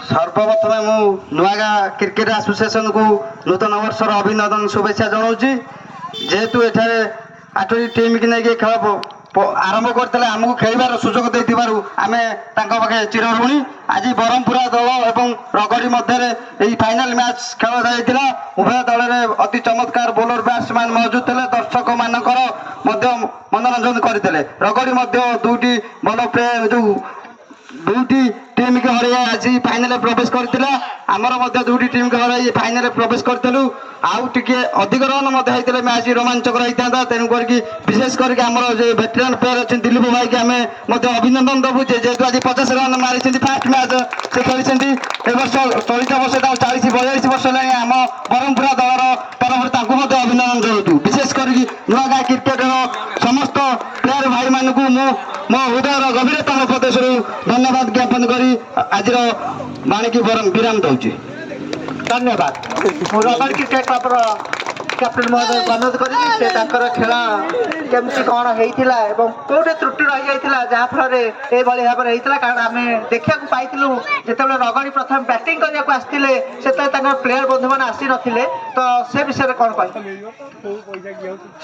सर्वप्रथमे मु नुआगाँ cricket association को नूतन वर्षर अभिनंदन शुभेच्छा जनाऊँगी जेहेतु एठारे 8टी टीम की नहीं खेल आरंभ करते आमको खेलार सुजोग देती आम पाखे चिरऋणी आज ब्रह्मपुरा दल और रगड़ी मध्य फाइनाल मैच खेल जाता उभय दल में अति चमत्कार बोलर बैट्समैन मौजूद थे दर्शक मानकर मनोरंजन करते रगड़ी दुईटी भल प्ले जो दुईटी टीम के हर आज फाइनाल प्रवेश करता आमर दुईटी टीम के हर फाइनाल प्रवेश करूँ आउ टे अधिक रन होते मैच रोमांचकर होता तेणुक विशेष करके आमर जो भेटेरान प्लेयर अच्छे दिलीप भाई की आम अभिनंदन दबू जेहेतु आज 50 रन मारी फास्ट मैच से खेली वर्ष चलित वर्ष 40-42 वर्ष है आम ब्रह्मपुरा दलर तरफ अभिनंदन जनाऊँ विशेष कर नुआगाँ क्रिकेट समस्त प्लेयर भाई मानक मो हृदय गभीरता प्रदेश धन्यवाद ज्ञापन कर आज बाणी की विराम दूची। धन्यवाद रगड़ क्रिकेट क्लबर कैप्टेन महोदय अनुरोध कर खेल केमती कौन होता कौटे त्रुटि रही जाता जहाँफल ये भाव में होता कारण आम देखा पाई जो रगड़ी प्रथम बैटिंग करने को आसते से प्लेयर बंधु मैंने आसी नथिले तो से विषय में कौन कह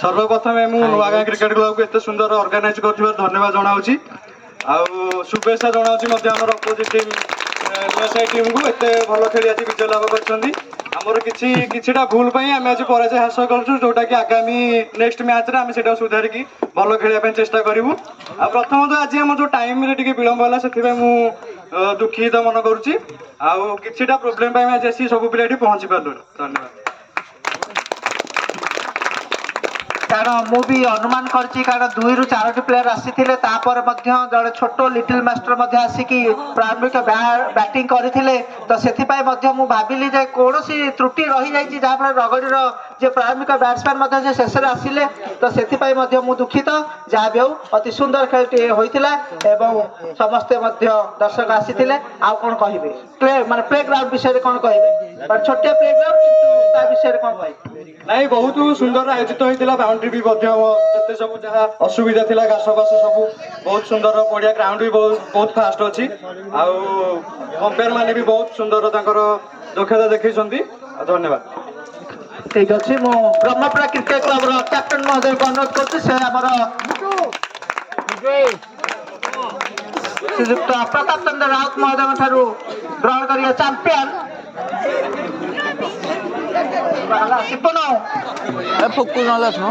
सर्वप्रथम मु नुआगाँ क्रिकेट क्लब को एत सुंदर ऑर्गेनाइज कर धन्यवाद जनाऊँगी आउ शुभेच्छा जनाऊँगी अपोजिट टीम टीम को एत भल खेली आज विजय लाभ कर किछिटा भूल आम आज पराजय हासिल करूँ जोटा कि आगामी नेक्स्ट मैच आम से सुधारिक भल खेलने चेष्टा करूँ आ प्रथम तो आज आम जो टाइम विलंब है से दुखित मन करुच्ची आउ किछिटा प्रोब्लेम आज आसी सब पिला पहुँची पार्लु धन्यवाद। कारण मु भी अनुमान करछि कारण 2 ରୁ 4टी प्लेयर आसी जड़े छोट लिटिल मास्टर आसिकी प्रारंभिक बैटिंग करथिले तो सेथिपाई मु भाविली जे कोनोसी त्रुटि रही जाइछि जहाँफल रगड़ीर जे प्रारंभिक बैट्समैन शेष आसिले तो सेथिपाई मु दुखित जहाँ भी हो अति सुंदर खेलटी होइथिला एवं समस्ते दर्शक आसीथिले आ कोन कहिबे माने प्ले ग्राउंड विषय कौन कहिबे छोटिया प्ले ग्राउंड किंतु ता विषय कौन कहिबे नहीं बहुत सुंदर आयोजित होता बाउंड्री भी जिते सब जहाँ असुविधा थी घास फास सब बहुत सुंदर पड़िया ग्राउंड भी बहुत फास्ट अच्छी कंपेयर माने भी बहुत सुंदर दक्षता देखी धन्यवाद। ठीक अच्छे मु ब्रह्मपुरा क्रिकेट क्लब कैप्टेन महोदय को अनुरोध कर श्रीयुक्त प्रताप चंद्र राउत महोदय ग्रहण कर चैंपियन फोकस नलास नो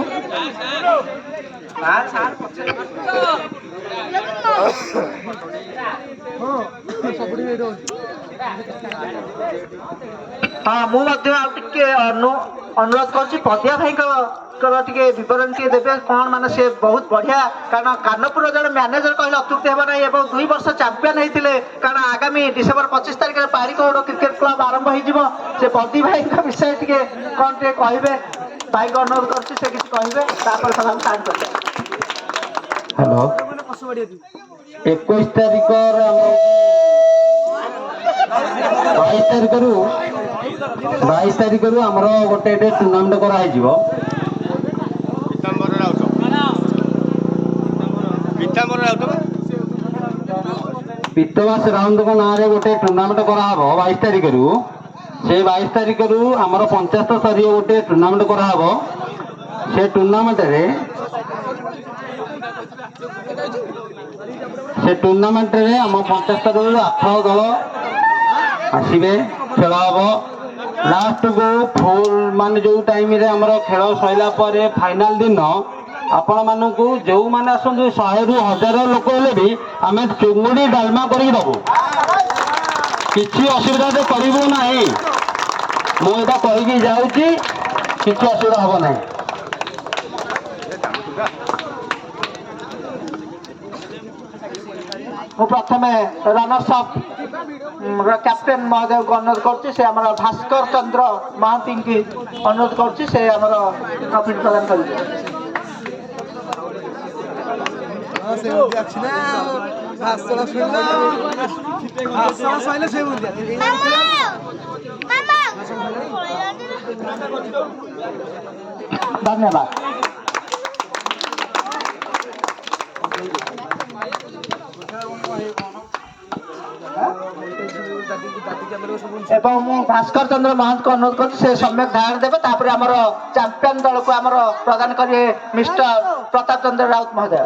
हाँ मुझे अनुरोध कर पदिया भाई विवरण टे देवे कौन माने से बहुत बढ़िया कारण कानपुर जड़े मैनेजर कहले अत्युक्ति हेबा नहीं 2 वर्ष चैंपियन होते कारण आगामी डिसेम्बर 25 तारिख में पारिकौड़ क्रिकेट क्लब आरंभ हो पदी भाई विषय टे कौन टे कहे भाई को अनुरोध कर कहे हेलो 21 तारिख 22 तारिख आमर गोटे टूर्णामेंट कर पीतवास राउंड को ना गोटे टूर्णामेंट कराब 22 तारिख से 22 तारिख आमर 50 स्तरीय गोटे टूर्णामेंट कराब से टूर्णामेंट रे आम 50 रू 8 दल आसवे खेल हम लास्ट को फुल मान जो टाइम रे आमर खेल सैला फाइनाल दिन आपण मानू जो मैंने आसतु 100 ରୁ 1000 लोक हेले भी आम चुंगुड़ी डालमा करके दबू किसी असुविधा तो करूँ ना मुझा कहीकि जाऊँगी किसी असुविधा हम ना प्रथम रनर्स अप कैप्टेन महोदय को अनुरोध कर भास्कर चंद्र महांती की अनुरोध कर ट्रॉफी प्रदान कर धन्यवाद। ଏବଂ ମୁଁ ଭାସ୍କର ଚନ୍ଦ୍ର ମହାନ୍ତଙ୍କୁ ଅନୁରୋଧ କରୁଛି ସେ ସମ୍ୟକ ଧାରଣା ଦେବେ ତାପରେ ଆମର ଚାମ୍ପିୟନ ଦଳକୁ ଆମର ପ୍ରଦାନ କରିବେ ମିଷ୍ଟର ପ୍ରତାପ ଚନ୍ଦ୍ର ରାଉତ ମହୋଦୟ।